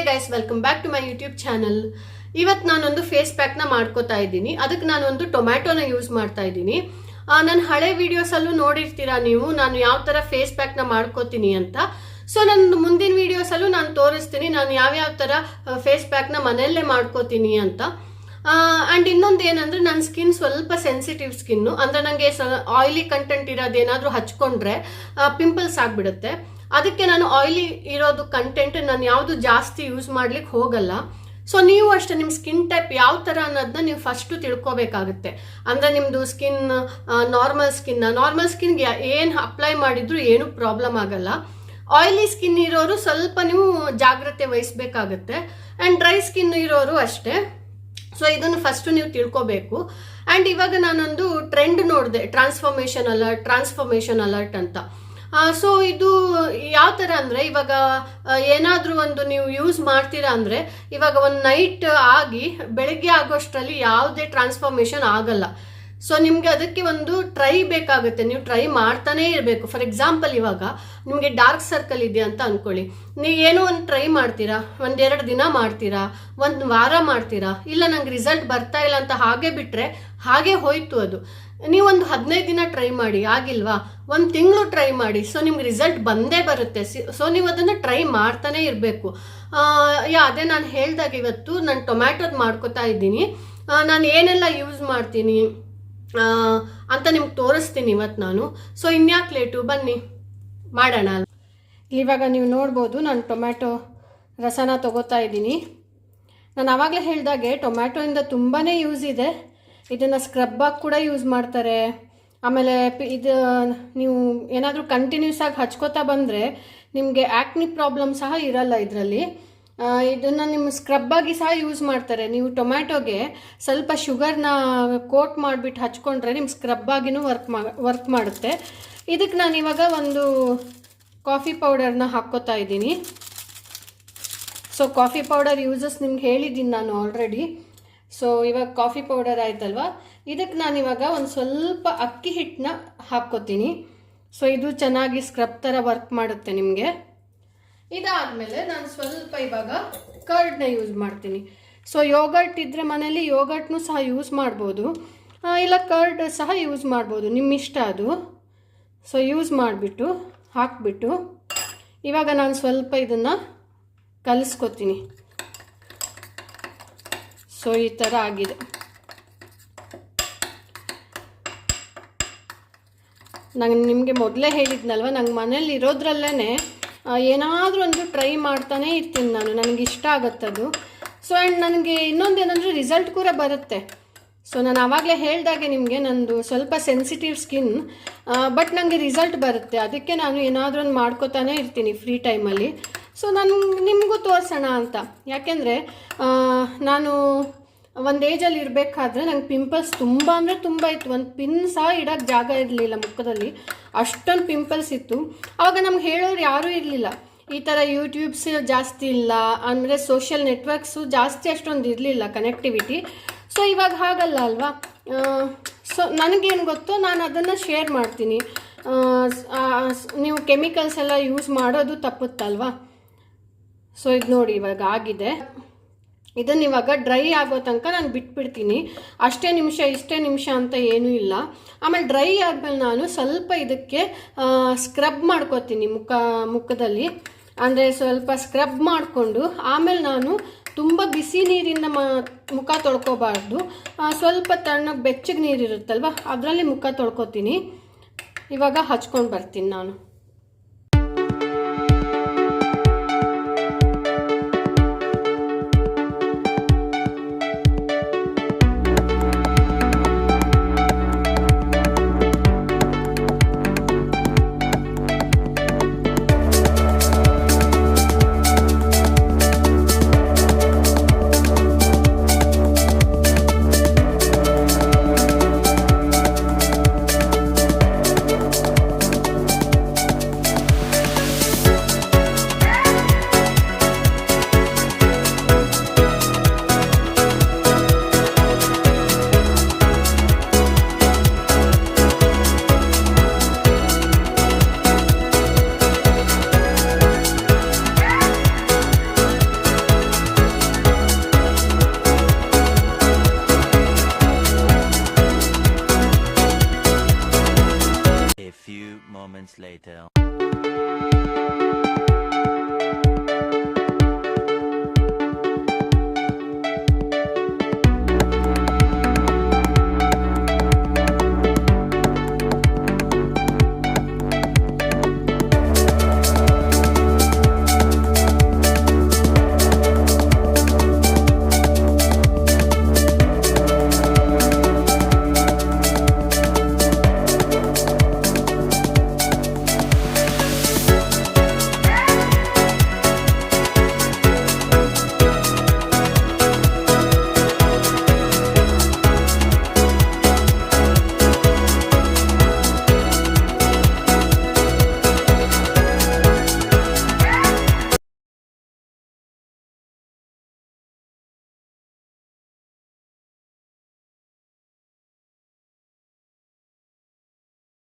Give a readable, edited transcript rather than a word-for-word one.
Guys, welcome back to my YouTube channel. ಇವತ್ತು ನಾನೊಂದು face ಪ್ಯಾಕ್ನ ಮಾಡ್ಕೋತಾ ಇದ್ದೀನಿ. ಅದಕ್ಕೆ ನಾನೊಂದು ಟೊಮ್ಯಾಟೋನ ಯೂಸ್ ಮಾಡ್ತಾ ಇದ್ದೀನಿ. ನನ್ನ ಹಳೆ ವಿಡಿಯೋಸಲ್ಲೂ ನೋಡಿರ್ತೀರಾ ನೀವು ನಾನು ಯಾವ ಥರ ಫೇಸ್ ಪ್ಯಾಕ್ನ ಮಾಡ್ಕೋತೀನಿ ಅಂತ. ಸೊ ನನ್ನ ಮುಂದಿನ ವಿಡಿಯೋಸಲ್ಲೂ ನಾನು ತೋರಿಸ್ತೀನಿ ನಾನು ಯಾವ್ಯಾವ ಥರ ಫೇಸ್ ಪ್ಯಾಕ್ನ ಮನೆಯಲ್ಲೇ ಮಾಡ್ಕೋತೀನಿ ಅಂತ. ಆ್ಯಂಡ್ ಇನ್ನೊಂದು ಏನಂದರೆ ನನ್ನ ಸ್ಕಿನ್ ಸ್ವಲ್ಪ ಸೆನ್ಸಿಟಿವ್ ಸ್ಕಿನ್ನು, ಅಂದರೆ ನನಗೆ ಆಯಿಲಿ ಕಂಟೆಂಟ್ ಇರೋದೇನಾದರೂ ಹಚ್ಕೊಂಡ್ರೆ ಪಿಂಪಲ್ಸ್ ಆಗಿಬಿಡುತ್ತೆ. ಅದಕ್ಕೆ ನಾನು ಆಯಿಲಿ ಇರೋದು ಕಂಟೆಂಟ್ ನಾನು ಯಾವುದು ಜಾಸ್ತಿ ಯೂಸ್ ಮಾಡ್ಲಿಕ್ಕೆ ಹೋಗಲ್ಲ. ಸೊ ನೀವು ಅಷ್ಟೇ ನಿಮ್ಮ ಸ್ಕಿನ್ ಟೈಪ್ ಯಾವ ಥರ ಅನ್ನೋದನ್ನ ನೀವು ಫಸ್ಟು ತಿಳ್ಕೊಬೇಕಾಗುತ್ತೆ. ಅಂದರೆ ನಿಮ್ಮದು ಸ್ಕಿನ್ ನಾರ್ಮಲ್ ಸ್ಕಿನ್ಗೆ ಏನು ಅಪ್ಲೈ ಮಾಡಿದ್ರು ಏನೂ ಪ್ರಾಬ್ಲಮ್ ಆಗಲ್ಲ. ಆಯಿಲಿ ಸ್ಕಿನ್ ಇರೋರು ಸ್ವಲ್ಪ ನೀವು ಜಾಗ್ರತೆ ವಹಿಸ್ಬೇಕಾಗುತ್ತೆ. ಆ್ಯಂಡ್ ಡ್ರೈ ಸ್ಕಿನ್ ಇರೋರು ಅಷ್ಟೇ. ಸೊ ಇದನ್ನು ಫಸ್ಟು ನೀವು ತಿಳ್ಕೊಬೇಕು. ಆ್ಯಂಡ್ ಇವಾಗ ನಾನೊಂದು ಟ್ರೆಂಡ್ ನೋಡಿದೆ, ಟ್ರಾನ್ಸ್ಫಾರ್ಮೇಷನ್ ಅಲರ್ಟ್ ಅಂತ. ಸೊ ಇದು ಯಾವ ಥರ ಅಂದರೆ ಇವಾಗ ಏನಾದರೂ ಒಂದು ನೀವು ಯೂಸ್ ಮಾಡ್ತೀರಾ ಅಂದರೆ ಇವಾಗ ಒಂದು ನೈಟ್ ಆಗಿ ಬೆಳಗ್ಗೆ ಆಗೋಷ್ಟರಲ್ಲಿ ಯಾವುದೇ ಟ್ರಾನ್ಸ್ಫಾರ್ಮೇಷನ್ ಆಗಲ್ಲ. ಸೊ ನಿಮಗೆ ಅದಕ್ಕೆ ಒಂದು ಟ್ರೈ ಬೇಕಾಗುತ್ತೆ, ನೀವು ಟ್ರೈ ಮಾಡ್ತಾನೇ ಇರಬೇಕು. ಫಾರ್ ಎಕ್ಸಾಂಪಲ್ ಇವಾಗ ನಿಮಗೆ ಡಾರ್ಕ್ ಸರ್ಕಲ್ ಇದೆ ಅಂತ ಅಂದ್ಕೊಳ್ಳಿ, ನೀವು ಏನೋ ಒಂದು ಟ್ರೈ ಮಾಡ್ತೀರಾ, 1-2 ದಿನ ಮಾಡ್ತೀರಾ, 1 ವಾರ ಮಾಡ್ತೀರಾ, ಇಲ್ಲ ನಂಗೆ ರಿಸಲ್ಟ್ ಬರ್ತಾ ಇಲ್ಲ ಅಂತ ಹಾಗೆ ಬಿಟ್ಟರೆ ಹಾಗೆ ಹೋಯ್ತು ಅದು. ನೀವೊಂದು 15 ದಿನ ಟ್ರೈ ಮಾಡಿ, ಆಗಿಲ್ವಾ 1 ತಿಂಗಳು ಟ್ರೈ ಮಾಡಿ. ಸೊ ನಿಮ್ಗೆ ರಿಸಲ್ಟ್ ಬಂದೇ ಬರುತ್ತೆ. ಸೊ ನೀವು ಅದನ್ನು ಟ್ರೈ ಮಾಡ್ತಾನೆ ಇರಬೇಕು. ಅದೇ ನಾನು ಹೇಳಿದಾಗ ಇವತ್ತು ನಾನು ಟೊಮ್ಯಾಟೋದು ಮಾಡ್ಕೋತಾ ಇದ್ದೀನಿ. ನಾನು ಏನೆಲ್ಲ ಯೂಸ್ ಮಾಡ್ತೀನಿ ಅಂತ ನಿಮ್ಗೆ ತೋರಿಸ್ತೀನಿ ಇವತ್ತು ನಾನು. ಸೊ ಇನ್ಯಾಕೆ ಲೇಟು, ಬನ್ನಿ ಮಾಡೋಣ. ಇವಾಗ ನೀವು ನೋಡ್ಬೋದು ನಾನು ಟೊಮ್ಯಾಟೊ ರಸನ ತಗೋತಾ ಇದ್ದೀನಿ. ನಾನು ಆವಾಗಲೇ ಹೇಳಿದಾಗೆ ಟೊಮ್ಯಾಟೊಯಿಂದ ತುಂಬಾ ಯೂಸ್ ಇದೆ. ಇದನ್ನು ಸ್ಕ್ರಬ್ಬಾಗಿ ಕೂಡ ಯೂಸ್ ಮಾಡ್ತಾರೆ. ಆಮೇಲೆ ಇದು ನೀವು ಏನಾದರೂ ಕಂಟಿನ್ಯೂಸ್ ಆಗಿ ಹಚ್ಕೋತಾ ಬಂದರೆ ನಿಮಗೆ ಆ್ಯಕ್ನಿ ಪ್ರಾಬ್ಲಮ್ ಸಹ ಇರಲ್ಲ ಇದರಲ್ಲಿ. ಇದನ್ನು ನಿಮ್ಮ ಸ್ಕ್ರಬ್ಬಾಗಿ ಸಹ ಯೂಸ್ ಮಾಡ್ತಾರೆ. ನೀವು ಟೊಮ್ಯಾಟೊಗೆ ಸ್ವಲ್ಪ ಶುಗರ್ನ ಕೋಟ್ ಮಾಡಿಬಿಟ್ಟು ಹಚ್ಕೊಂಡ್ರೆ ನಿಮ್ಮ ಸ್ಕ್ರಬ್ಬಾಗಿನೂ ವರ್ಕ್ ಮಾಡುತ್ತೆ. ಇದಕ್ಕೆ ನಾನು ಇವಾಗ ಒಂದು ಕಾಫಿ ಪೌಡರ್ನ ಹಾಕ್ಕೋತಾ ಇದ್ದೀನಿ. ಸೊ ಕಾಫಿ ಪೌಡರ್ ಯೂಸಸ್ ನಿಮ್ಗೆ ಹೇಳಿದ್ದೀನಿ ನಾನು ಆಲ್ರೆಡಿ. ಸೊ ಇವಾಗ ಕಾಫಿ ಪೌಡರ್ ಆಯ್ತಲ್ವ, ಇದಕ್ಕೆ ನಾನು ಇವಾಗ ಒಂದು ಸ್ವಲ್ಪ ಅಕ್ಕಿ ಹಿಟ್ಟನ್ನ ಹಾಕ್ಕೋತೀನಿ. ಸೊ ಇದು ಚೆನ್ನಾಗಿ ಸ್ಕ್ರಬ್ ಥರ ವರ್ಕ್ ಮಾಡುತ್ತೆ ನಿಮಗೆ. ಇದಾದಮೇಲೆ ನಾನು ಸ್ವಲ್ಪ ಇವಾಗ ಕರ್ಡ್ನ ಯೂಸ್ ಮಾಡ್ತೀನಿ. ಸೊ ಯೋಗರ್ಟ್ ಇದ್ದರೆ ಮನೇಲಿ ಯೋಗರ್ಟ್ನೂ ಸಹ ಯೂಸ್ ಮಾಡ್ಬೋದು, ಇಲ್ಲ ಕರ್ಡ್ ಸಹ ಯೂಸ್ ಮಾಡ್ಬೋದು, ನಿಮ್ಮ ಇಷ್ಟ ಅದು. ಸೊ ಯೂಸ್ ಮಾಡಿಬಿಟ್ಟು ಹಾಕ್ಬಿಟ್ಟು ಇವಾಗ ನಾನು ಸ್ವಲ್ಪ ಇದನ್ನು ಕಲಿಸ್ಕೊತೀನಿ. ಸೊ ಈ ಥರ ಆಗಿದೆ. ನಾನು ನಿಮಗೆ ಮೊದಲೇ ಹೇಳಿದ್ನಲ್ವ, ನಂಗೆ ಮನೇಲಿ ಇರೋದ್ರಲ್ಲೇ ಏನಾದರೂ ಒಂದು ಟ್ರೈ ಮಾಡ್ತಾನೇ ಇರ್ತೀನಿ ನಾನು, ನನಗೆ ಇಷ್ಟ ಆಗುತ್ತದು. ಸೊ ಆ್ಯಂಡ್ ನನಗೆ ಇನ್ನೊಂದು ಏನಂದರೆ ರಿಸಲ್ಟ್ ಕೂಡ ಬರುತ್ತೆ. ಸೊ ನಾನು ಆವಾಗಲೇ ಹೇಳಿದಾಗೆ ನಿಮಗೆ ನಂದು ಸ್ವಲ್ಪ ಸೆನ್ಸಿಟಿವ್ ಸ್ಕಿನ್, ಬಟ್ ನನಗೆ ರಿಸಲ್ಟ್ ಬರುತ್ತೆ. ಅದಕ್ಕೆ ನಾನು ಏನಾದರೂ ಒಂದು ಮಾಡ್ಕೋತಾನೆ ಇರ್ತೀನಿ ಫ್ರೀ ಟೈಮಲ್ಲಿ. ಸೊ ನಿಮಗೂ ತೋರಿಸೋಣ ಅಂತ. ಯಾಕೆಂದರೆ ನಾನು ಒಂದು ಏಜಲ್ಲಿ ಇರಬೇಕಾದ್ರೆ ನಂಗೆ ಪಿಂಪಲ್ಸ್ ತುಂಬ ಅಂದರೆ ತುಂಬ ಇತ್ತು. ಒಂದು ಪಿನ್ ಸಹ ಇಡೋಕ್ಕೆ ಜಾಗ ಇರಲಿಲ್ಲ ಮುಖದಲ್ಲಿ, ಅಷ್ಟೊಂದು ಪಿಂಪಲ್ಸ್ ಇತ್ತು. ಆವಾಗ ನಮ್ಗೆ ಹೇಳೋರು ಯಾರೂ ಇರಲಿಲ್ಲ. ಈ ಥರ ಯೂಟ್ಯೂಬ್ಸ್ ಜಾಸ್ತಿ ಇಲ್ಲ, ಅಂದರೆ ಸೋಷಿಯಲ್ ನೆಟ್ವರ್ಕ್ಸು ಜಾಸ್ತಿ ಅಷ್ಟೊಂದು ಇರಲಿಲ್ಲ ಕನೆಕ್ಟಿವಿಟಿ. ಸೊ ಇವಾಗ ಹಾಗಲ್ಲ ಅಲ್ವಾ. ಸೊ ನನಗೇನು ಗೊತ್ತೋ ನಾನು ಅದನ್ನು ಶೇರ್ ಮಾಡ್ತೀನಿ. ನೀವು ಕೆಮಿಕಲ್ಸ್ ಎಲ್ಲ ಯೂಸ್ ಮಾಡೋದು ತಪ್ಪುತ್ತಲ್ವಾ. ಸೊ ಇದು ನೋಡಿ ಇವಾಗ ಆಗಿದೆ. ಇದನ್ನು ಇವಾಗ ಡ್ರೈ ಆಗೋ ತನಕ ನಾನು ಬಿಟ್ಬಿಡ್ತೀನಿ. ಅಷ್ಟೇ ನಿಮಿಷ ಇಷ್ಟೇ ನಿಮಿಷ ಅಂತ ಏನೂ ಇಲ್ಲ. ಆಮೇಲೆ ಡ್ರೈ ಆದಮೇಲೆ ನಾನು ಸ್ವಲ್ಪ ಇದಕ್ಕೆ ಸ್ಕ್ರಬ್ ಮಾಡ್ಕೋತೀನಿ ಮುಖದಲ್ಲಿ. ಅಂದರೆ ಸ್ವಲ್ಪ ಸ್ಕ್ರಬ್ ಮಾಡಿಕೊಂಡು ಆಮೇಲೆ ನಾನು ತುಂಬ ಬಿಸಿ ನೀರಿಂದ ಮುಖ ತೊಳ್ಕೊಬಾರ್ದು. ಸ್ವಲ್ಪ ತಣ್ಣಗೆ ಬೆಚ್ಚಗೆ ನೀರಿರುತ್ತಲ್ವ ಅದರಲ್ಲಿ ಮುಖ ತೊಳ್ಕೊತೀನಿ. ಇವಾಗ ಹಚ್ಕೊಂಡು ಬರ್ತೀನಿ ನಾನು. later.